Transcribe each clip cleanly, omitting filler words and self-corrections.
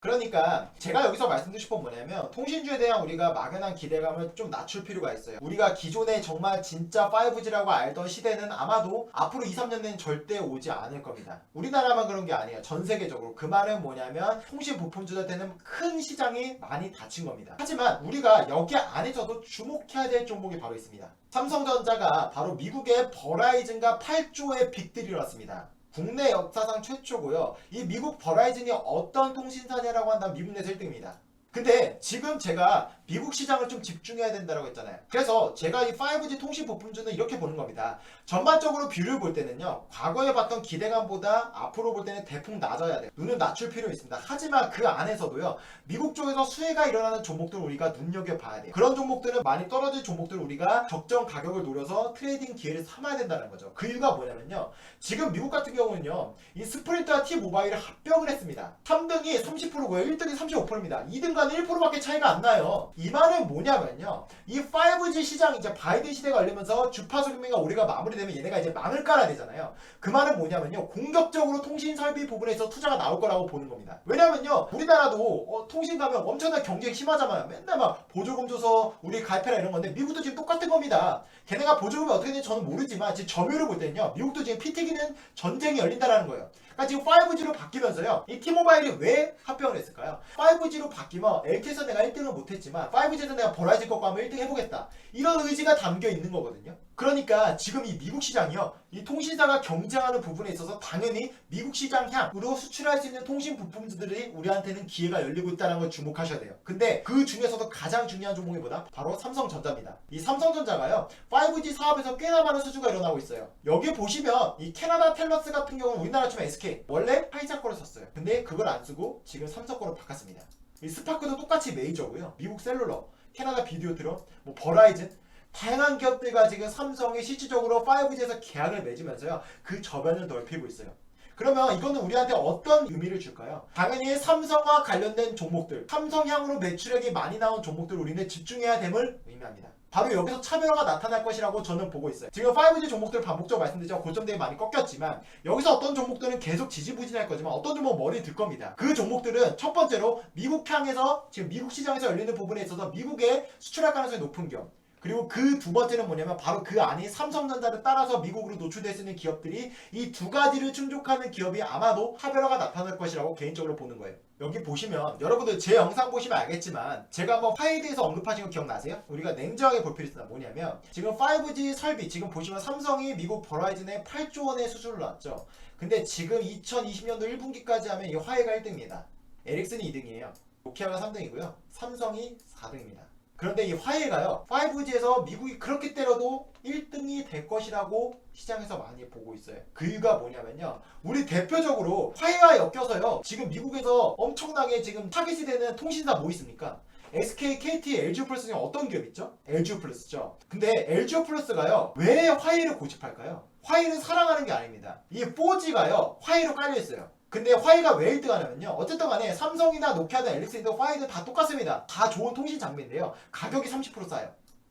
그러니까 제가 여기서 말씀드리고 싶은 건 뭐냐면 통신주에 대한 우리가 막연한 기대감을 좀 낮출 필요가 있어요. 우리가 기존에 정말 진짜 5G라고 알던 시대는 아마도 앞으로 2, 3년 내는 절대 오지 않을 겁니다. 우리나라만 그런 게 아니에요. 전 세계적으로. 그 말은 뭐냐면 통신 부품주들한테는 큰 시장이 많이 닫힌 겁니다. 하지만 우리가 여기 안에서도 주목해야 될 종목이 바로 있습니다. 삼성전자가 바로 미국의 버라이즌과 8조의 빅딜이 일어났습니다. 국내 역사상 최초고요. 이 미국 버라이즌이 어떤 통신사냐라고 한다면 미국 내에서 1등입니다. 근데 지금 제가 미국 시장을 좀 집중해야 된다고 했잖아요. 그래서 제가 이 5G 통신 부품주는 이렇게 보는 겁니다. 전반적으로 뷰를 볼 때는요. 과거에 봤던 기대감보다 앞으로 볼 때는 대폭 낮아야 돼요. 눈을 낮출 필요 있습니다. 하지만 그 안에서도요. 미국 쪽에서 수혜가 일어나는 종목들을 우리가 눈여겨봐야 돼요. 그런 종목들은 많이 떨어질 종목들을 우리가 적정 가격을 노려서 트레이딩 기회를 삼아야 된다는 거죠. 그 이유가 뭐냐면요. 지금 미국 같은 경우는요. 이 스프린트와 T모바일을 합병을 했습니다. 3등이 30%고요. 1등이 35%입니다. 2등과는 1%밖에 차이가 안 나요. 이 말은 뭐냐면요. 이 5G 시장 이제 바이든 시대가 열리면서 주파수 경매가 올해가 마무리되면 얘네가 이제 망을 깔아야 되잖아요. 그 말은 뭐냐면요. 공격적으로 통신 설비 부분에서 투자가 나올 거라고 보는 겁니다. 왜냐면요. 우리나라도 통신 가면 엄청난 경쟁 심하잖아요. 맨날 막 보조금 줘서 우리 가입해라 이런 건데 미국도 지금 똑같은 겁니다. 걔네가 보조금이 어떻게 되는지 저는 모르지만 지금 점유율을 볼 때는요. 미국도 지금 피 튀기는 전쟁이 열린다라는 거예요. 그러니까 지금 5G로 바뀌면서요. 이 T모바일이 왜 합병을 했을까요? 5G로 바뀌면 LTE에서 내가 1등은 못했지만 5G에서 내가 버라이즌 거고 하면 1등 해보겠다. 이런 의지가 담겨 있는 거거든요. 그러니까 지금 이 미국 시장이요. 이 통신사가 경쟁하는 부분에 있어서 당연히 미국 시장 향으로 수출할 수 있는 통신 부품들이 우리한테는 기회가 열리고 있다는 걸 주목하셔야 돼요. 근데 그 중에서도 가장 중요한 종목이 뭐다? 바로 삼성전자입니다. 이 삼성전자가요. 5G 사업에서 꽤나 많은 수주가 일어나고 있어요. 여기 보시면 이 캐나다 텔러스 같은 경우는 우리나라처럼 SK 원래 화이자 거를 썼어요. 근데 그걸 안 쓰고 지금 삼성 거로 바꿨습니다. 이 스파크도 똑같이 메이저고요. 미국 셀룰러, 캐나다 비디오트론, 뭐 버라이즌 다양한 기업들과 지금 삼성이 실질적으로 5G에서 계약을 맺으면서요. 그 저변을 넓히고 있어요. 그러면 이거는 우리한테 어떤 의미를 줄까요? 당연히 삼성과 관련된 종목들, 삼성향으로 매출액이 많이 나온 종목들 우리는 집중해야 됨을 의미합니다. 바로 여기서 차별화가 나타날 것이라고 저는 보고 있어요. 지금 5G 종목들 반복적으로 말씀드리죠. 고점대에 많이 꺾였지만 여기서 어떤 종목들은 계속 지지부진할 거지만 어떤 종목은 머리 들 겁니다. 그 종목들은 첫 번째로 미국향에서 지금 미국 시장에서 열리는 부분에 있어서 미국에 수출할 가능성이 높은 기업. 그리고 그 두 번째는 뭐냐면 바로 그 안에 삼성전자를 따라서 미국으로 노출될 수 있는 기업들이 이 두 가지를 충족하는 기업이 아마도 차별화가 나타날 것이라고 개인적으로 보는 거예요. 여기 보시면 여러분들 제 영상 보시면 알겠지만 제가 한번 화해에 대해서 언급하신 거 기억나세요? 우리가 냉정하게 볼 필요 있습니다. 뭐냐면 지금 5G 설비 지금 보시면 삼성이 미국 버라이즌에 8조 원의 수주를 놨죠. 근데 지금 2020년도 1분기까지 하면 이 화해가 1등입니다. 에릭슨이 2등이에요. 노키아가 3등이고요. 삼성이 4등입니다. 그런데 이 화해가요 5G에서 미국이 그렇게 때려도 1등이 될 것이라고 시장에서 많이 보고 있어요. 그 이유가 뭐냐면요 우리 대표적으로 화해와 엮여서요 지금 미국에서 엄청나게 지금 타깃이 되는 통신사 뭐 있습니까? SK, KT, LGU+는 어떤 기업 있죠? LGU+죠. 근데 LGU+가요 왜 화해를 고집할까요? 화해를 사랑하는 게 아닙니다. 이 4G가요 화해로 깔려있어요. 근데 화이가 왜 1등 하냐면요. 어쨌든 간에 삼성이나 노키아나 LG도 화이는 다 똑같습니다. 다 좋은 통신 장비인데요. 가격이 30% 싸요.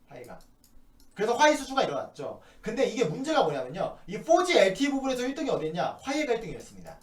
화이가. 그래서 화이 수주가 일어났죠. 근데 이게 문제가 뭐냐면요. 이 4G LTE 부분에서 1등이 어디였냐? 화이가 1등이었습니다.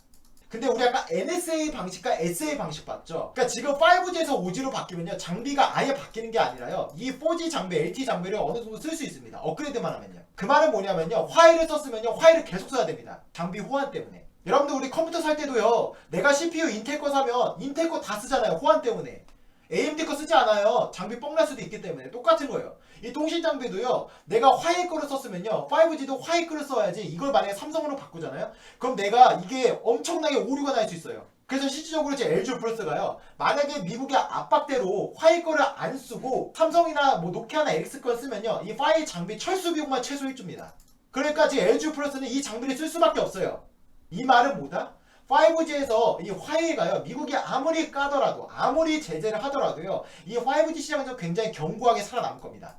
근데 우리 아까 NSA 방식과 SA 방식 봤죠? 그러니까 지금 5G에서 5G로 바뀌면요. 장비가 아예 바뀌는 게 아니라요. 이 4G 장비, LTE 장비를 어느 정도 쓸 수 있습니다. 업그레이드만 하면요. 그 말은 뭐냐면요. 화이를 썼으면요. 화이를 계속 써야 됩니다. 장비 호환 때문에. 여러분들 우리 컴퓨터 살 때도요 내가 CPU 인텔 거 사면 인텔 거 다 쓰잖아요 호환 때문에. AMD 거 쓰지 않아요. 장비 뻥날 수도 있기 때문에. 똑같은 거예요. 이 통신 장비도요 내가 화이 거를 썼으면요 5G도 화이 거를 써야지. 이걸 만약에 삼성으로 바꾸잖아요 그럼 내가 이게 엄청나게 오류가 날 수 있어요. 그래서 실질적으로 이제 LGU+가요 만약에 미국의 압박대로 화이 거를 안 쓰고 삼성이나 뭐 노키아나 엑스 걸 쓰면요 이 화이 장비 철수 비용만 최소 1주입니다. 그러니까 지금 LGU+는 이 장비를 쓸 수밖에 없어요. 이 말은 뭐다? 5G에서 이 화웨이가요 미국이 아무리 까더라도 아무리 제재를 하더라도요 이 5G 시장에서 굉장히 견고하게 살아남을 겁니다.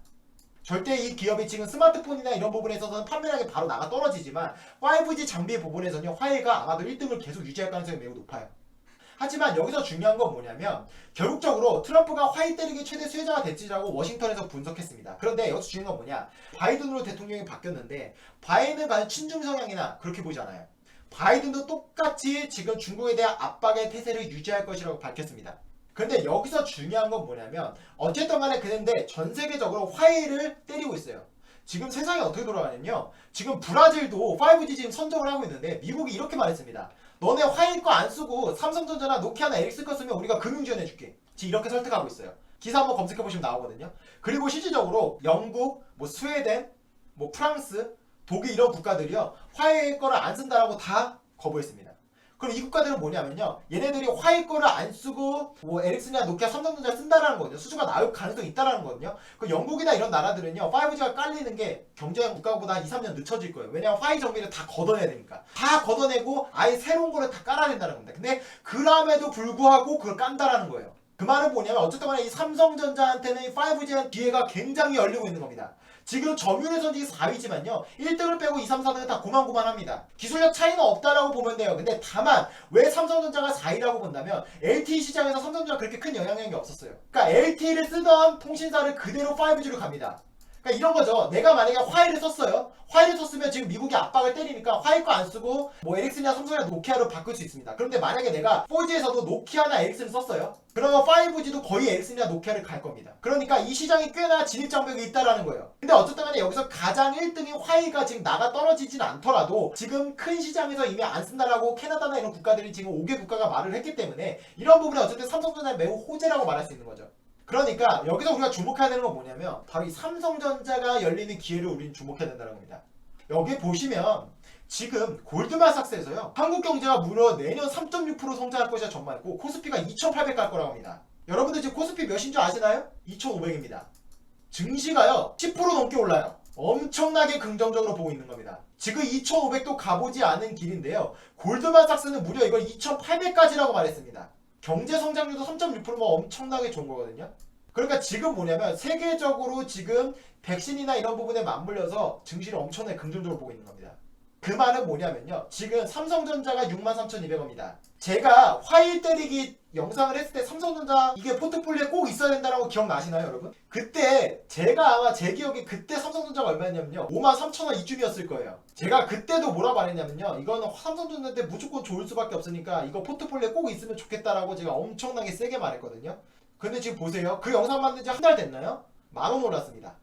절대 이 기업이 지금 스마트폰이나 이런 부분에 있어서는 판매량이 바로 나가 떨어지지만 5G 장비 부분에서는 화웨이가 아마도 1등을 계속 유지할 가능성이 매우 높아요. 하지만 여기서 중요한 건 뭐냐면 결국적으로 트럼프가 화이 때리기 최대 수혜자가 됐지라고 워싱턴에서 분석했습니다. 그런데 여기서 중요한 건 뭐냐 바이든으로 대통령이 바뀌었는데 바이든은 과연 친중 성향이나 그렇게 보지 않아요. 바이든도 똑같이 지금 중국에 대한 압박의 태세를 유지할 것이라고 밝혔습니다. 그런데 여기서 중요한 건 뭐냐면 어쨌든 간에 그런데 전 세계적으로 화해를 때리고 있어요. 지금 세상이 어떻게 돌아가냐면요. 지금 브라질도 5G 지금 선정을 하고 있는데 미국이 이렇게 말했습니다. 너네 화해 거 안 쓰고 삼성전자나 노키아나 에릭스 거 쓰면 우리가 금융 지원해줄게. 지금 이렇게 설득하고 있어요. 기사 한번 검색해보시면 나오거든요. 그리고 실질적으로 영국, 뭐 스웨덴, 뭐 프랑스, 독일 이런 국가들이요. 화해 거를 안 쓴다라고 다 거부했습니다. 그럼 이 국가들은 뭐냐면요. 얘네들이 화해 거를 안 쓰고 뭐 에릭슨이나 노키아, 삼성전자 쓴다라는 거거든요. 수주가 나올 가능성이 있다라는 거거든요. 그 영국이나 이런 나라들은요. 5G가 깔리는 게 경쟁 국가보다 한 2, 3년 늦춰질 거예요. 왜냐면 화해 정비를 다 걷어내야 되니까. 다 걷어내고 아예 새로운 거를 다 깔아야 된다는 겁니다. 근데 그럼에도 불구하고 그걸 깐다라는 거예요. 그 말은 뭐냐면 어쨌든 간에 이 삼성전자한테는 5G의 기회가 굉장히 열리고 있는 겁니다. 지금 점유율에서는 4위지만요. 1등을 빼고 2, 3, 4등은 다 고만고만합니다. 기술력 차이는 없다라고 보면 돼요. 근데 다만 왜 삼성전자가 4위라고 본다면 LTE 시장에서 삼성전자가 그렇게 큰 영향력이 없었어요. 그러니까 LTE를 쓰던 통신사를 그대로 5G로 갑니다. 그러니까 이런 거죠. 내가 만약에 화해를 썼어요. 화해를 썼으면 지금 미국이 압박을 때리니까 화해 거 안 쓰고 뭐 에릭슨이나 삼성이나 노키아로 바꿀 수 있습니다. 그런데 만약에 내가 4G에서도 노키아나 에릭슨을 썼어요. 그러면 5G도 거의 에릭슨이나 노키아를 갈 겁니다. 그러니까 이 시장이 꽤나 진입장벽이 있다라는 거예요. 근데 어쨌든 간에 여기서 가장 1등인 화해가 지금 나가 떨어지진 않더라도 지금 큰 시장에서 이미 안 쓴다라고 캐나다나 이런 국가들이 지금 5개 국가가 말을 했기 때문에 이런 부분에 어쨌든 삼성전자는 매우 호재라고 말할 수 있는 거죠. 그러니까 여기서 우리가 주목해야 되는 건 뭐냐면 바로 이 삼성전자가 열리는 기회를 우리는 주목해야 된다는 겁니다. 여기 보시면 지금 골드만삭스에서요. 한국 경제가 무려 내년 3.6% 성장할 것이라 전망했고 코스피가 2,800 갈 거라고 합니다. 여러분들 지금 코스피 몇인 줄 아시나요? 2,500입니다. 증시가요 10% 넘게 올라요. 엄청나게 긍정적으로 보고 있는 겁니다. 지금 2,500도 가보지 않은 길인데요. 골드만삭스는 무려 이걸 2,800까지라고 말했습니다. 경제 성장률도 3.6%면 엄청나게 좋은 거거든요. 그러니까 지금 뭐냐면 세계적으로 지금 백신이나 이런 부분에 맞물려서 증시를 엄청나게 긍정적으로 보고 있는 겁니다. 그 말은 뭐냐면요. 지금 삼성전자가 63,200원입니다. 제가 화일 때리기 영상을 했을 때 삼성전자 이게 포트폴리오에 꼭 있어야 된다라고 기억나시나요, 여러분? 그때 제가 아마 제 기억에 그때 삼성전자가 얼마였냐면요. 53,000원 이쯤이었을 거예요. 제가 그때도 뭐라 말했냐면요. 이거는 삼성전자인데 무조건 좋을 수밖에 없으니까 이거 포트폴리오에 꼭 있으면 좋겠다라고 제가 엄청나게 세게 말했거든요. 근데 지금 보세요. 그 영상 만든 지 한 달 됐나요? 10,000원 올랐습니다.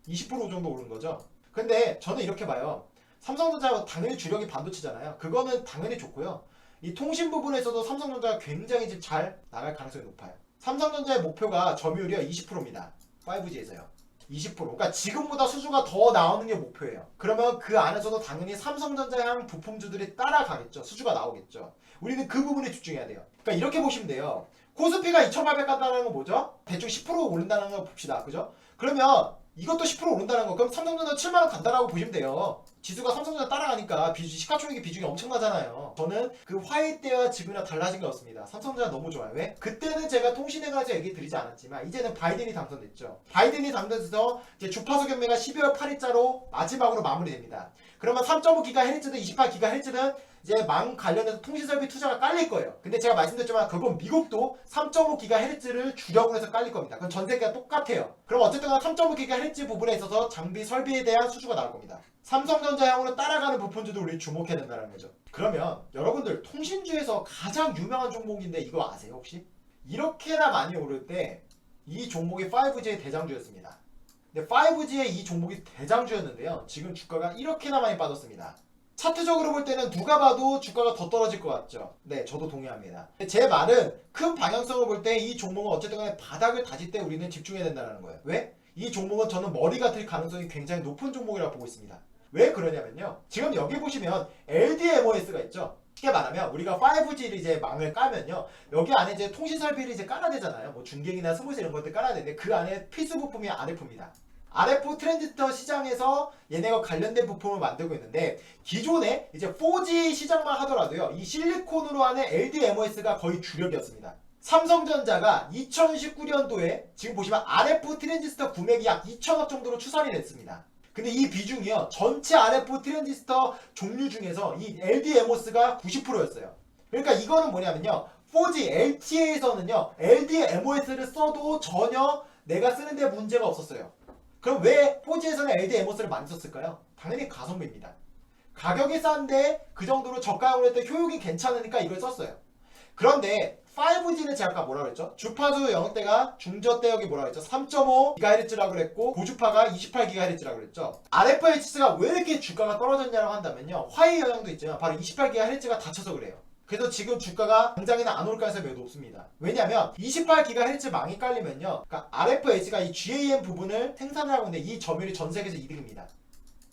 20% 정도 오른 거죠. 근데 저는 이렇게 봐요. 삼성전자 당연히 주력이 반도체잖아요. 그거는 당연히 좋고요. 이 통신 부분에서도 삼성전자가 굉장히 지금 잘 나갈 가능성이 높아요. 삼성전자의 목표가 점유율이 20%입니다. 5G에서요. 20%. 그러니까 지금보다 수주가 더 나오는 게 목표예요. 그러면 그 안에서도 당연히 삼성전자향 부품주들이 따라가겠죠. 수주가 나오겠죠. 우리는 그 부분에 집중해야 돼요. 그러니까 이렇게 보시면 돼요. 코스피가 2,800 간다는 건 뭐죠? 대충 10% 오른다는 거 봅시다. 그죠? 그러면 이것도 10% 오른다는 거. 그럼 삼성전자 7만원 간다라고 보시면 돼요. 지수가 삼성전자 따라가니까 시가총액의 비중이 엄청나잖아요. 저는 그 화해 때와 지금이랑 달라진 게 없습니다. 삼성전자 너무 좋아요. 왜? 그때는 제가 통신에 가서 얘기 드리지 않았지만 이제는 바이든이 당선됐죠. 바이든이 당선돼서 이제 주파수 경매가 12월 8일자로 마지막으로 마무리됩니다. 그러면 3.5GHz든 28GHz든 이제 망 관련해서 통신설비 투자가 깔릴 거예요. 근데 제가 말씀드렸지만 그건 미국도 3.5GHz를 주력으로 해서 깔릴 겁니다. 그건 전 세계가 똑같아요. 그럼 어쨌든 3.5GHz 부분에 있어서 장비 설비에 대한 수주가 나올 겁니다. 삼성전자향으로 따라가는 부품주도 우리 주목해야 된다는 거죠. 그러면 여러분들 통신주에서 가장 유명한 종목인데 이거 아세요 혹시? 이렇게나 많이 오를 때 이 종목이 5G의 대장주였습니다. 근데 5G의 이 종목이 대장주였는데요. 지금 주가가 이렇게나 많이 빠졌습니다. 차트적으로 볼 때는 누가 봐도 주가가 더 떨어질 것 같죠. 네, 저도 동의합니다. 제 말은 큰 방향성을 볼 때 이 종목은 어쨌든 간에 바닥을 다질 때 우리는 집중해야 된다는 거예요. 왜? 이 종목은 저는 머리가 들 가능성이 굉장히 높은 종목이라고 보고 있습니다. 왜 그러냐면요. 지금 여기 보시면 LDMOS가 있죠. 쉽게 말하면 우리가 5G를 이제 망을 까면요. 여기 안에 이제 통신 설비를 이제 깔아야 되잖아요. 뭐 중계기나 스무스 이런 것들 깔아야 되는데 그 안에 필수 부품이 RF입니다. RF 트랜지스터 시장에서 얘네가 관련된 부품을 만들고 있는데 기존에 이제 4G 시장만 하더라도요. 이 실리콘으로 하는 LDMOS가 거의 주력이었습니다. 삼성전자가 2019년도에 지금 보시면 RF 트랜지스터 구매기 약 2천억 정도로 추산이 됐습니다. 근데 이 비중이요. 전체 RF 트랜지스터 종류 중에서 이 LDMOS가 90%였어요. 그러니까 이거는 뭐냐면요. 4G LTE에서는요. LDMOS를 써도 전혀 내가 쓰는데 문제가 없었어요. 그럼 왜 4G에서는 LDMOS를 많이 썼을까요? 당연히 가성비입니다. 가격이 싼데 그 정도로 저가형으로 했을 때 효용이 괜찮으니까 이걸 썼어요. 그런데 5G는 제가 아까 뭐라 그랬죠? 주파수 영역대가 중저대역이 뭐라 그랬죠? 3.5GHz라고 그랬고 고주파가 28GHz라고 그랬죠. RFHS가 왜 이렇게 주가가 떨어졌냐고 한다면요, 화해 영향도 있지만 바로 28GHz가 닫혀서 그래요. 그래서 지금 주가가 당장에는 안 올 가능성이 매우 높습니다. 왜냐면 28GHz 망이 깔리면요, 그러니까 RFH가 이 GAM 부분을 생산을 하고 있는데 이 점유율이 전 세계에서 2등입니다.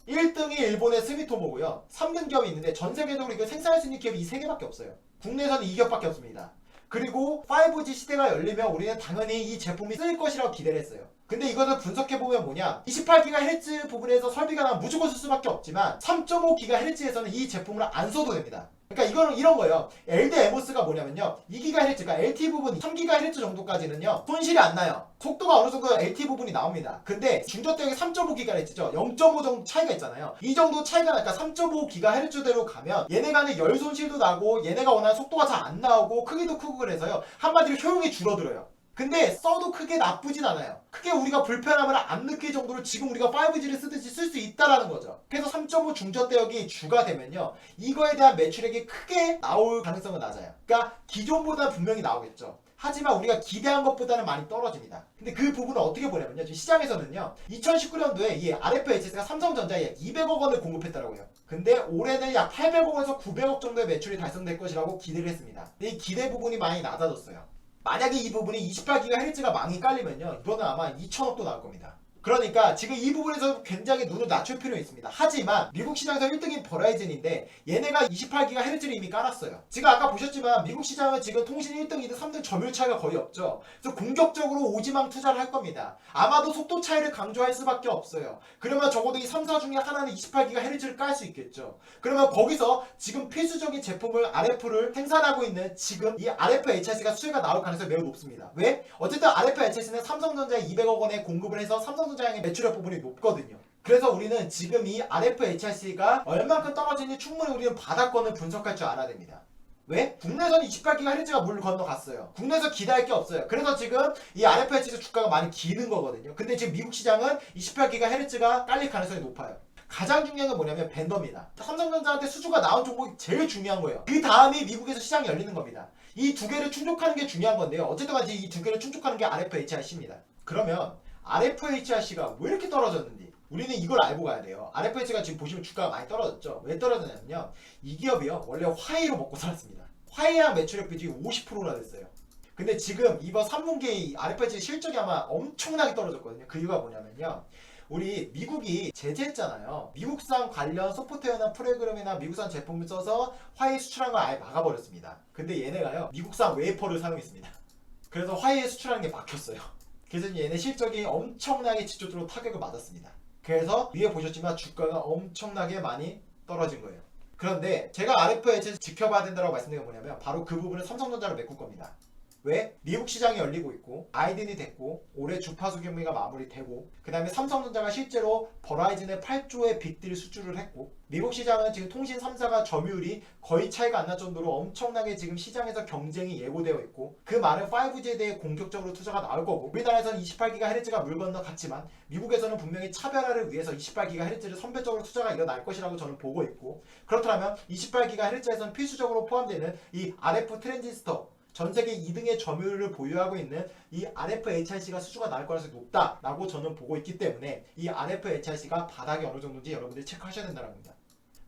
1등이 일본의 스미토모고요. 3등 기업이 있는데 전 세계적으로 이거 생산할 수 있는 기업이 이 3개밖에 없어요. 국내에서는 2기업밖에 없습니다. 그리고 5G 시대가 열리면 우리는 당연히 이 제품이 쓸 것이라고 기대를 했어요. 근데 이것을 분석해보면 뭐냐, 28GHz 부분에서 설비가 나면 무조건 쓸 수밖에 없지만 3.5GHz에서는 이 제품을 안 써도 됩니다. 그러니까 이거는 이런 거예요. LD 에모스가 뭐냐면요, 2GHz, 그러니까 LT 부분 3GHz 정도까지는요 손실이 안 나요. 속도가 어느 정도 LT 부분이 나옵니다. 근데 중저대역이 3.5GHz죠. 0.5 정도 차이가 있잖아요. 이 정도 차이가 나니까 3.5GHz대로 가면 얘네 간에 열 손실도 나고 얘네가 원하는 속도가 잘 안 나오고 크기도 크고 그래서요, 한마디로 효용이 줄어들어요. 근데 써도 크게 나쁘진 않아요. 크게 우리가 불편함을 안 느낄 정도로 지금 우리가 5G를 쓰듯이 쓸 수 있다라는 거죠. 그래서 3.5 중저대역이 주가 되면요, 이거에 대한 매출액이 크게 나올 가능성은 낮아요. 그러니까 기존보다 분명히 나오겠죠. 하지만 우리가 기대한 것보다는 많이 떨어집니다. 근데 그 부분을 어떻게 보냐면요, 지금 시장에서는요 2019년도에 이 RFHS가 삼성전자에 200억 원을 공급했다라고 해요. 근데 올해는 약 800억에서 900억 정도의 매출이 달성될 것이라고 기대를 했습니다. 근데 이 기대 부분이 많이 낮아졌어요. 만약에 이 부분이 28GHz가 망이 깔리면요, 이거는 아마 2천억도 나올 겁니다. 그러니까 지금 이 부분에서 굉장히 눈을 낮출 필요가 있습니다. 하지만 미국 시장에서 1등인 버라이즌인데 얘네가 28GHz를 이미 깔았어요. 지금 아까 보셨지만 미국 시장은 지금 통신 1등, 2등, 3등 점유율 차이가 거의 없죠. 그래서 공격적으로 오지망 투자를 할 겁니다. 아마도 속도 차이를 강조할 수밖에 없어요. 그러면 적어도 이 3사 중에 하나는 28GHz를 깔 수 있겠죠. 그러면 거기서 지금 필수적인 제품을 RF를 생산하고 있는 지금 이 RFHS가 수혜가 나올 가능성이 매우 높습니다. 왜? 어쨌든 RFHS는 삼성전자에 200억 원에 공급을 해서 삼성전자의 매출액 부분이 높거든요. 그래서 우리는 지금 이 RFHS가 얼만큼 떨어지는지 충분히 우리는 바닥권을 분석할 줄 알아야 됩니다. 왜? 국내에서는 28GHz가 물 건너갔어요. 국내에서 기대할 게 없어요. 그래서 지금 이 RFHS 주가가 많이 기는 거거든요. 근데 지금 미국 시장은 28GHz가 깔릴 가능성이 높아요. 가장 중요한 건 뭐냐면 벤더입니다. 삼성전자한테 수주가 나온 종목이 제일 중요한 거예요. 그 다음이 미국에서 시장이 열리는 겁니다. 이 두 개를 충족하는 게 중요한 건데요. 어쨌든 간에 이 두 개를 충족하는 게 RFHS입니다. 그러면 RFHS가 왜 이렇게 떨어졌는지 우리는 이걸 알고 가야 돼요. RFHS가 지금 보시면 주가가 많이 떨어졌죠. 왜 떨어졌냐면요, 이 기업이요 원래 화해로 먹고 살았습니다. 화해랑 매출액 비중이 50%나 됐어요. 근데 지금 이번 3분기에 RFHS 실적이 아마 엄청나게 떨어졌거든요. 그 이유가 뭐냐면요, 우리 미국이 제재했잖아요. 미국산 관련 소프트웨어나 프로그램이나 미국산 제품을 써서 화해 수출한 걸 아예 막아버렸습니다. 근데 얘네가요 미국산 웨이퍼를 사용했습니다. 그래서 화해 수출하는 게 막혔어요. 그래서 얘네 실적이 엄청나게 지속적으로 타격을 맞았습니다. 그래서 위에 보셨지만 주가가 엄청나게 많이 떨어진 거예요. 그런데 제가 RFHS 지켜봐야 된다고 말씀드린 건 뭐냐면 바로 그 부분을 삼성전자로 메꿀 겁니다. 왜? 미국 시장이 열리고 있고 바이든이 됐고 올해 주파수 경기가 마무리되고 그 다음에 삼성전자가 실제로 버라이즌의 8조의 빅딜 수주를 했고 미국 시장은 지금 통신 3사가 점유율이 거의 차이가 안 날 정도로 엄청나게 지금 시장에서 경쟁이 예고되어 있고 그 많은 5G에 대해 공격적으로 투자가 나올 거고 우리나라에서는 28GHz가 물 건너 갔지만 미국에서는 분명히 차별화를 위해서 28GHz를 선별적으로 투자가 일어날 것이라고 저는 보고 있고 그렇다면 28GHz에서는 필수적으로 포함되는 이 RF 트랜지스터 전세계 2등의 점유율을 보유하고 있는 이 RFHRC가 수주가 나올 가능성이 높다라고 저는 보고 있기 때문에 이 RFHRC가 바닥이 어느 정도인지 여러분들이 체크하셔야 된다는 겁니다.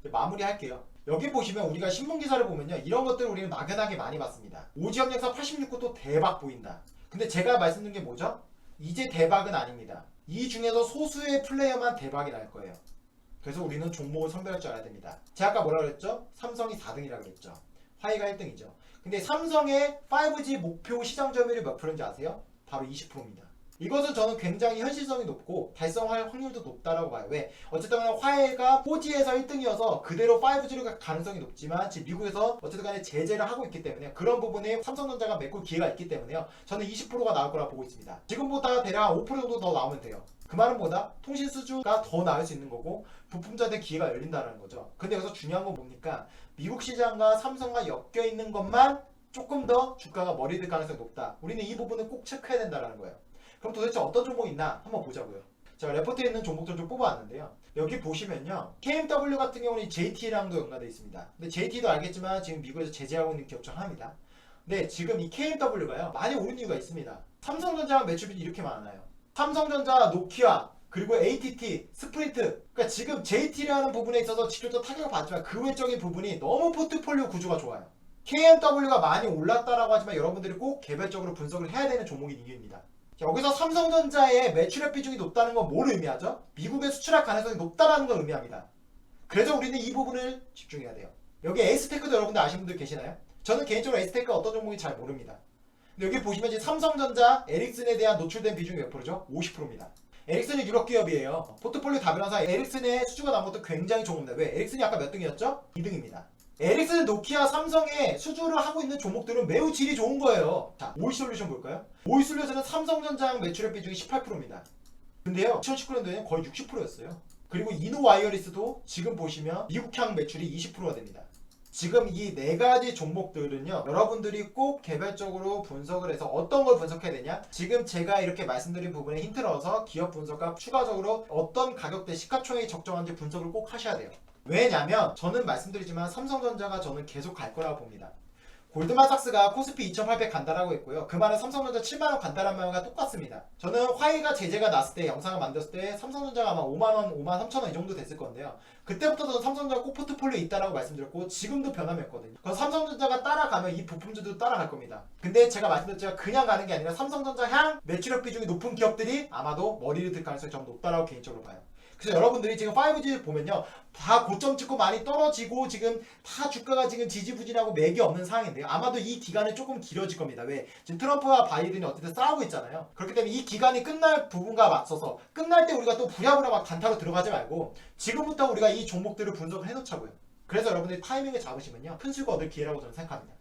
마무리할게요. 여기 보시면 우리가 신문기사를 보면요 이런 것들을 우리는 막연하게 많이 봤습니다. 오지협력사 86구 또 대박 보인다. 근데 제가 말씀드린 게 뭐죠? 이제 대박은 아닙니다. 이 중에서 소수의 플레이어만 대박이 날 거예요. 그래서 우리는 종목을 선별할 줄 알아야 됩니다. 제가 아까 뭐라 그랬죠? 삼성이 4등이라고 그랬죠. 화이가 1등이죠. 근데 삼성의 5G 목표 시장 점유율이 몇 프로인지 아세요? 바로 20%입니다. 이것은 저는 굉장히 현실성이 높고 달성할 확률도 높다라고 봐요. 왜? 어쨌든 간에 화해가 4G에서 1등이어서 그대로 5G로 갈 가능성이 높지만 지금 미국에서 어쨌든 간에 제재를 하고 있기 때문에 그런 부분에 삼성전자가 메꿀 기회가 있기 때문에요. 저는 20%가 나올 거라 보고 있습니다. 지금보다 대략 5% 정도 더 나오면 돼요. 그 말은 뭐다? 통신 수주가 더 나을 수 있는 거고 부품자들 기회가 열린다는 거죠. 근데 여기서 중요한 건 뭡니까? 미국 시장과 삼성과 엮여 있는 것만 조금 더 주가가 머리 들 가능성이 높다. 우리는 이 부분을 꼭 체크해야 된다는 거예요. 그럼 도대체 어떤 종목이 있나 한번 보자고요. 제가 레포트에 있는 종목들을 좀 뽑아왔는데요. 여기 보시면요, KMW 같은 경우는 이 JT랑도 연관되어 있습니다. 근데 JT도 알겠지만 지금 미국에서 제재하고 있는 기업 중 하나입니다. 근데 지금 이 KMW가요 많이 오른 이유가 있습니다. 삼성전자 매출이 이렇게 많아요. 삼성전자, 노키아, 그리고 ATT, 스프린트. 그러니까 지금 JT라는 부분에 있어서 직접적 타격을 받지만 그 외적인 부분이 너무 포트폴리오 구조가 좋아요. KMW가 많이 올랐다라고 하지만 여러분들이 꼭 개별적으로 분석을 해야 되는 종목이 이유입니다. 여기서 삼성전자의 매출액 비중이 높다는 건 뭘 의미하죠? 미국에 수출할 가능성이 높다는 걸 의미합니다. 그래서 우리는 이 부분을 집중해야 돼요. 여기 에이스테크도 여러분들 아시는 분들 계시나요? 저는 개인적으로 에이스테크가 어떤 종목인지 잘 모릅니다. 근데 여기 보시면 지금 삼성전자, 에릭슨에 대한 노출된 비중이 몇 프로죠? 50%입니다. 에릭슨은 유럽 기업이에요. 포트폴리오 다변화상 에릭슨의 수주가 나온 것도 굉장히 좋은 겁니다. 왜? 에릭슨이 아까 몇 등이었죠? 2등입니다. 에릭슨, 노키아, 삼성의 수주를 하고 있는 종목들은 매우 질이 좋은 거예요. 자, 오이솔루션 볼까요? 오이솔루션은 삼성전자 매출액 비중이 18%입니다. 근데요, 2019년도에는 거의 60%였어요. 그리고 이노와이어리스도 지금 보시면 미국향 매출이 20%가 됩니다. 지금 이 네 가지 종목들은요, 여러분들이 꼭 개별적으로 분석을 해서 어떤 걸 분석해야 되냐? 지금 제가 이렇게 말씀드린 부분에 힌트를 얻어서 기업 분석과 추가적으로 어떤 가격대 시가총액이 적정한지 분석을 꼭 하셔야 돼요. 왜냐면 저는 말씀드리지만 삼성전자가 저는 계속 갈 거라고 봅니다. 골드만삭스가 코스피 2800 간다라고 했고요. 그 말은 삼성전자 7만원 간다라는 말과 똑같습니다. 저는 화이가 제재가 났을 때, 영상을 만들었을 때 삼성전자가 아마 5만원, 5만 3천원 이 정도 됐을 건데요. 그때부터 저는 삼성전자 꼭 포트폴리오에 있다라고 말씀드렸고 지금도 변함이 없거든요. 그래서 삼성전자가 따라가면 이 부품주도 따라갈 겁니다. 근데 제가 말씀드렸지만 그냥 가는 게 아니라 삼성전자 향 매출액 비중이 높은 기업들이 아마도 머리를 들 가능성이 좀 높다라고 개인적으로 봐요. 그래서 여러분들이 지금 5G 보면요, 다 고점 찍고 많이 떨어지고 지금 다 주가가 지금 지지부진하고 맥이 없는 상황인데요. 아마도 이 기간은 조금 길어질 겁니다. 왜? 지금 트럼프와 바이든이 어쨌든 싸우고 있잖아요. 그렇기 때문에 이 기간이 끝날 부분과 맞서서 끝날 때 우리가 또 부랴부랴 막 단타로 들어가지 말고 지금부터 우리가 이 종목들을 분석을 해놓자고요. 그래서 여러분들이 타이밍을 잡으시면요, 큰 수익을 얻을 기회라고 저는 생각합니다.